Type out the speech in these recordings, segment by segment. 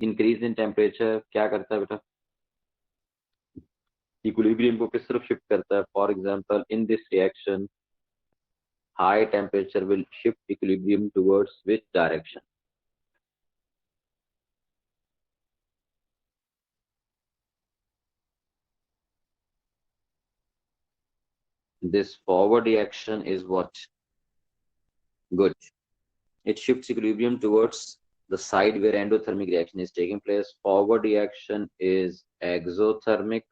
Increase in temperature क्या करता है बेटा? इक्विलिब्रियम को किस तरफ शिफ्ट करता है? For example in this reaction high temperature will shift equilibrium towards which direction? This forward reaction is what? Good. It shifts equilibrium towards the side where endothermic reaction is taking place. Forward reaction is exothermic,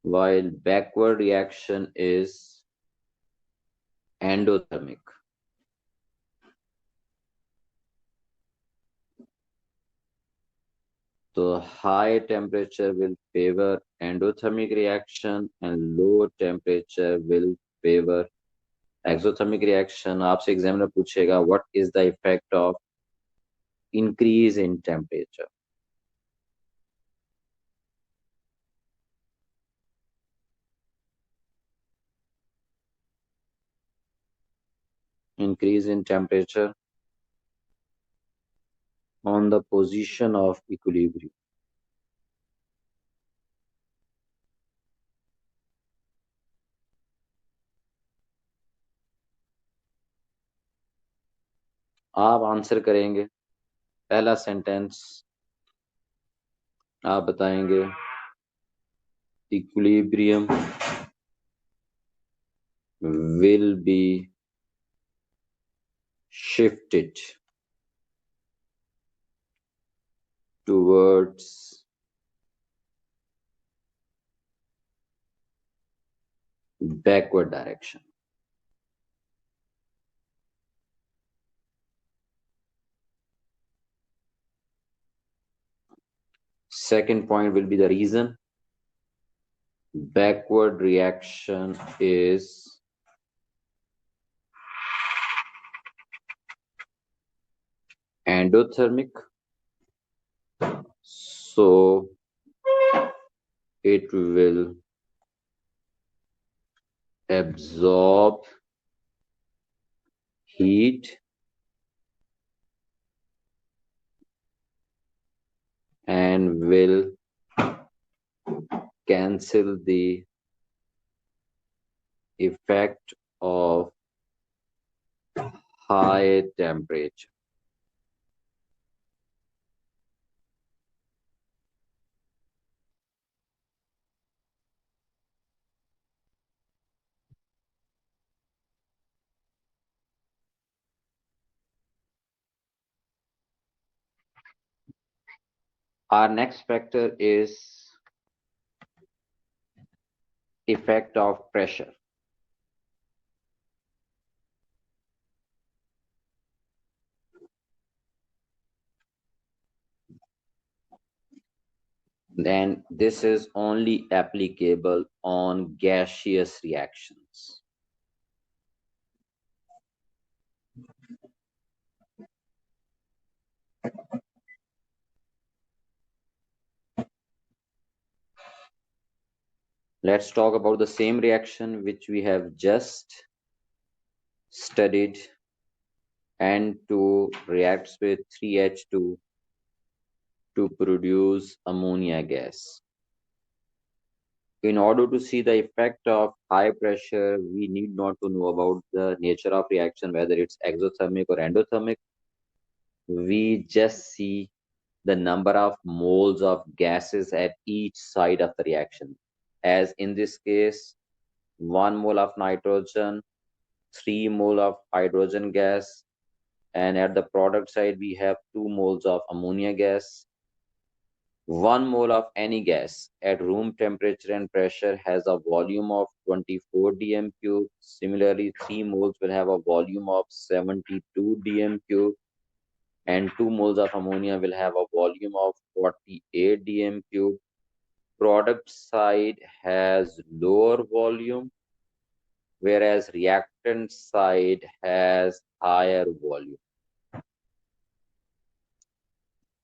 while backward reaction is endothermic. So high temperature will favor endothermic reaction and low temperature will favor exothermic reaction. आपसे examiner पूछेगा what is the effect of increase in temperature? Increase in temperature on the position of equilibrium. आप answer करेंगे पहला sentence आप बताएंगे equilibrium will be shifted towards backward direction. Second point will be the reason. Backward reaction is endothermic, so it will absorb heat and will cancel the effect of high temperature. Our next factor is effect of pressure. Then this is only applicable on gaseous reactions. Let's talk about the same reaction which we have just studied. N2 reacts with 3H2 to produce ammonia gas. In order to see the effect of high pressure, we need not to know about the nature of reaction, whether it's exothermic or endothermic. We just see the number of moles of gases at each side of the reaction. As in this case, 1 mole of nitrogen, 3 mole of hydrogen gas, and at the product side we have 2 moles of ammonia gas. 1 mole of any gas at room temperature and pressure has a volume of 24 dm cube. Similarly, 3 moles will have a volume of 72 dm cube, and 2 moles of ammonia will have a volume of 48 dm cube. Product side has lower volume, whereas reactant side has higher volume.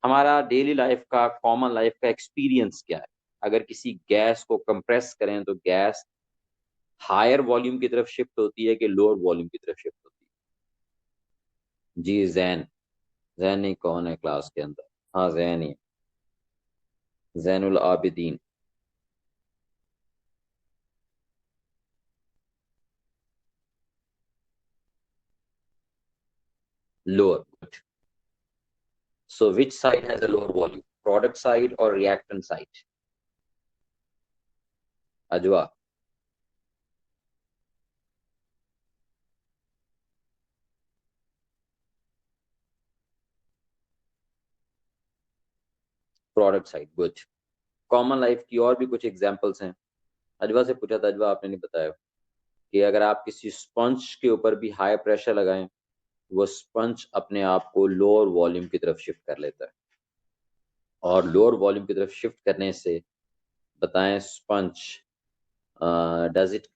हमारा daily life का common life का experience क्या है? अगर किसी gas को compress करें तो गैस हायर वॉल्यूम की तरफ शिफ्ट होती है कि लोअर वॉल्यूम की तरफ शिफ्ट होती है? जी जैन, जैनी कौन है क्लास के अंदर? हाँ Jaini, Zainul Abideen. Lower, good. So which side has a lower volume, product side और reactant side? Ajwa, product side, good. Common life की और भी कुछ एग्जांपल्स हैं। अजवा से पूछा था, अजवा आपने नहीं बताया कि अगर आप किसी स्पंज के ऊपर भी हाई प्रेशर लगाएं, वो स्पंज अपने आप को लोअर वॉल्यूम की तरफ शिफ्ट कर लेता है। और लोअर वॉल्यूम की तरफ शिफ्ट करने से बताएं स्पंज does it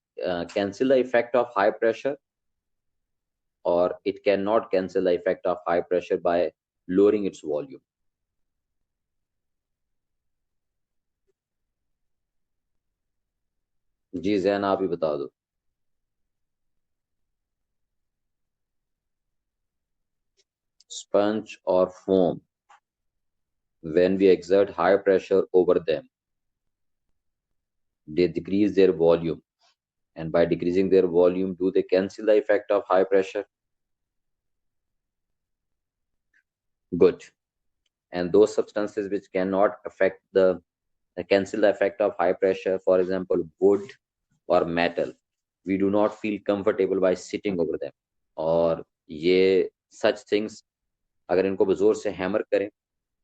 cancel the effect of high pressure, और it can not cancel the effect of high pressure by lowering its volume? जी जैन, आप ही बता दो। Sponge or foam, when we exert high pressure over them, they decrease their volume. And by decreasing their volume, do they cancel the effect of high pressure? Good. And those substances which cannot affect the cancel the effect of high pressure, for example, wood or metal, we do not feel comfortable by sitting over them. और ये such things, अगर इनको जोर से hammer करें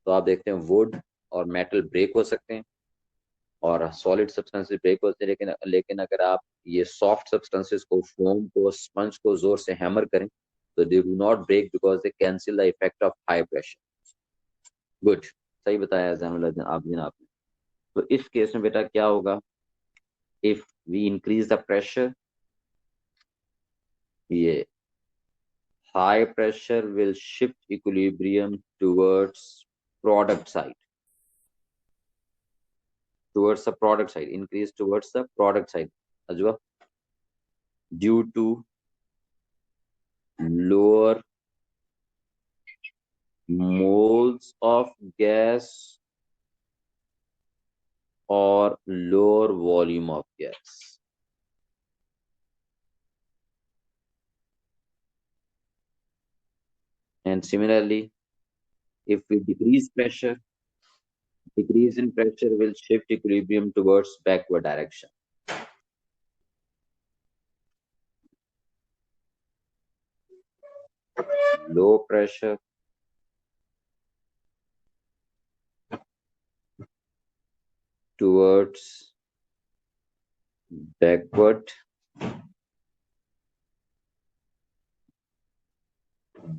तो आप देखते हैं वुड और मेटल ब्रेक हो सकते हैं, और सॉलिड सब्सटेंसेस ब्रेक होते हैं। लेकिन लेकिन अगर आप ये सॉफ्ट सब्सटेंसेस को, फोम को, स्पंज को जोर से हैमर करें तो they do not break because they cancel the effect of high pressure. Good, सही बताया जैनुल आबिदीन आपने। तो इस केस में बेटा क्या होगा, if we increase the pressure, ये high pressure will shift equilibrium towards product side, towards the product side, increase towards the product side, ajwa, due to lower moles of gas or lower volume of gas. And similarly, if we decrease pressure, decrease in pressure will shift equilibrium towards backward direction. Low pressure towards backward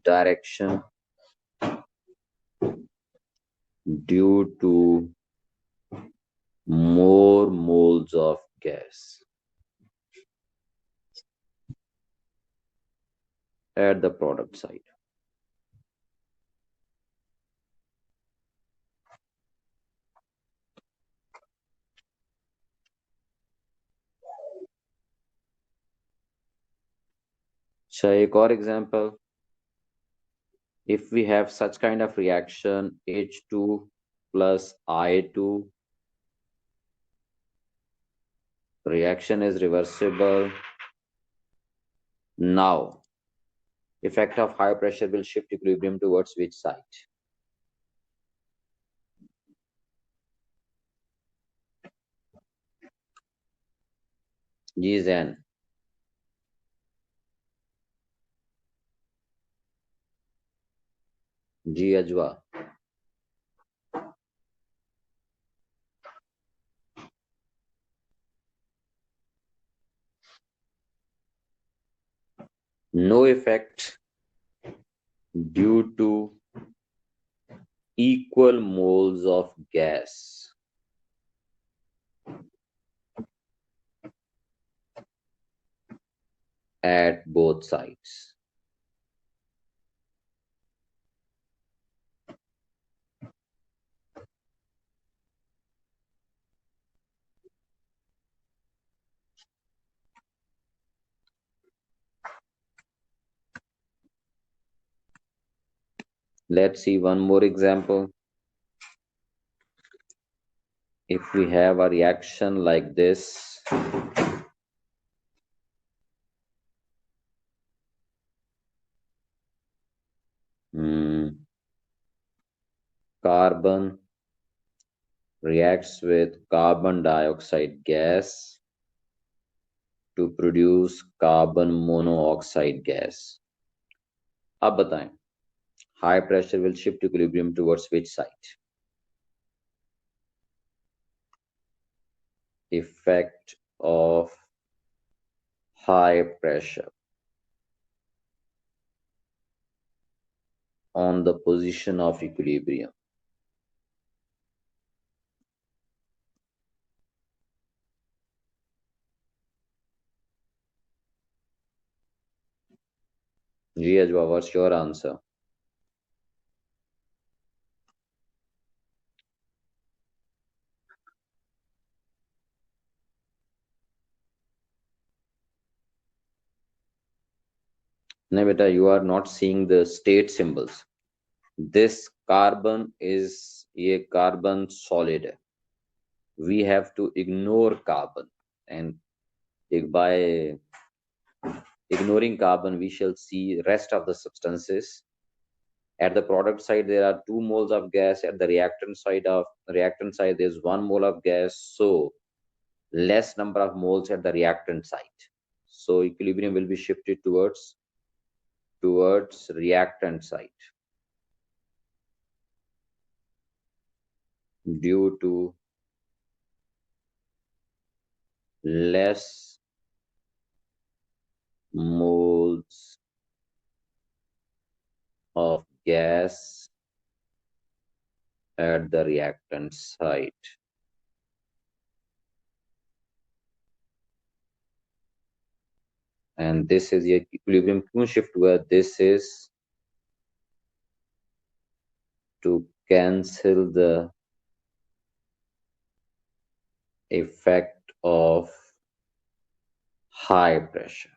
direction due to more moles of gas at the product side. So, एक और example, if we have such kind of reaction H2 plus I2, reaction is reversible. Now, effect of high pressure will shift equilibrium towards which side? Ji Jain, ji Ajwa. No effect due to equal moles of gas at both sides. Let's see one more example. If we have a reaction like this, hmm, carbon reacts with carbon dioxide gas to produce carbon monoxide gas. अब बताएं, high pressure will shift equilibrium towards which side? Effect of high pressure on the position of equilibrium. Ji Ajwa, what's your answer? नहीं बेटा, you are not seeing the state symbols. This carbon is, ये carbon solid है. We have to ignore carbon, and by ignoring carbon we shall see rest of the substances. At the product side there are 2 moles of gas. At the reactant side there's 1 mole of gas, so less number of moles at the reactant side, so equilibrium will be shifted towards reactant side due to less moles of gas at the reactant side. And this is ये equilibrium क्यों shift हुआ? This is to cancel the effect of high pressure.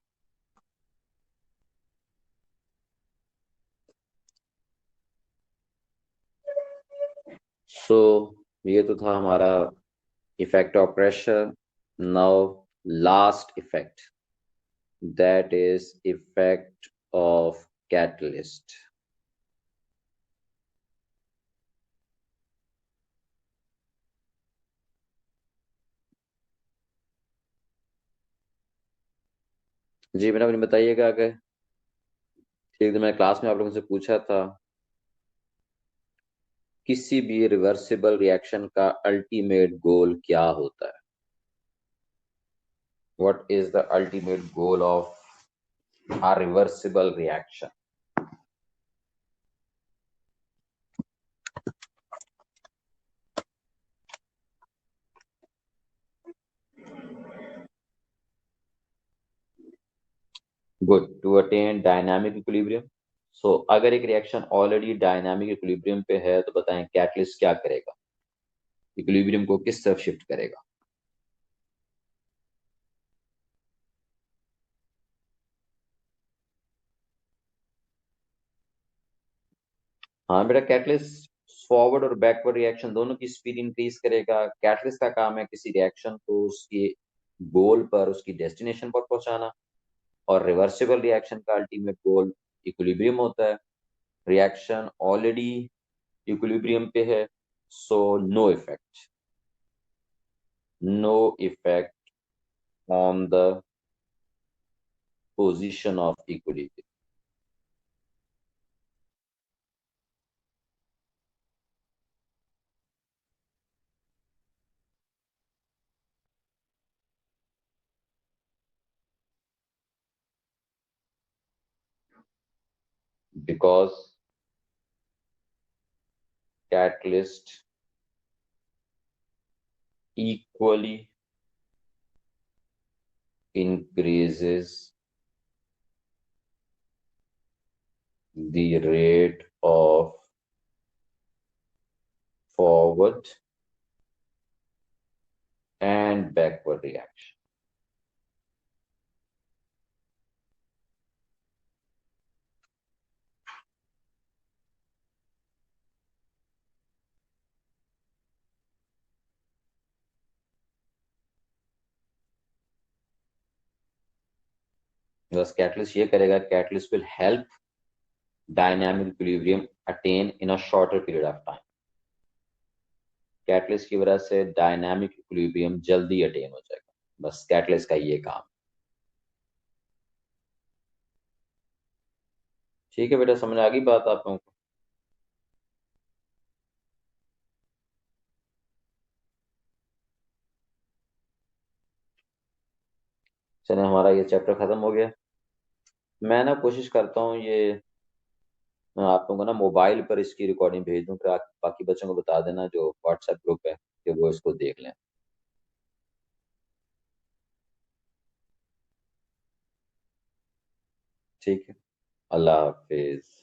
So ये तो था हमारा effect of pressure. Now last effect, that is effect of catalyst. जी madam, आपने बताइएगा कि एक दिन मैंने क्लास में आप लोगों से पूछा था, किसी भी रिवर्सिबल रिएक्शन का अल्टीमेट गोल क्या होता है? What is the ultimate goal of a reversible reaction? Good, to attain dynamic equilibrium. So अगर एक रिएक्शन ऑलरेडी डायनामिक इक्विलिब्रियम पे है तो बताएं कैटलिस्ट क्या करेगा, इक्विलिब्रियम को किस तरफ शिफ्ट करेगा? हाँ बेटा, कैटलिस्ट फॉरवर्ड और बैकवर्ड रिएक्शन दोनों की स्पीड इंक्रीज करेगा. कैटलिस्ट का काम है किसी रिएक्शन को उसके गोल पर, उसकी डेस्टिनेशन पर पहुंचाना, और रिवर्सिबल रिएक्शन का अल्टीमेट गोल इक्विलिब्रियम होता है. रिएक्शन ऑलरेडी इक्विलिब्रियम पे है, so no effect on the position of equilibrium. Because catalyst equally increases the rate of forward and backward reaction. बस कैटलिस्ट ये करेगा, catalyst will help dynamic equilibrium attain in a shorter period of time. Catalyst की वजह से dynamic equilibrium जल्दी attain हो जाएगा, बस कैटलिस्ट का ये काम। ठीक है बेटा, समझ आ गई बात आप लोगों को? चलिए, हमारा ये चैप्टर खत्म हो गया। मैं ना कोशिश करता हूँ ये मैं आप लोगों को ना मोबाइल पर इसकी रिकॉर्डिंग भेज दूँ, फिर आप बाकी बच्चों को बता देना जो व्हाट्सएप ग्रुप है कि वो इसको देख लें। ठीक है। अल्लाह हाफिज।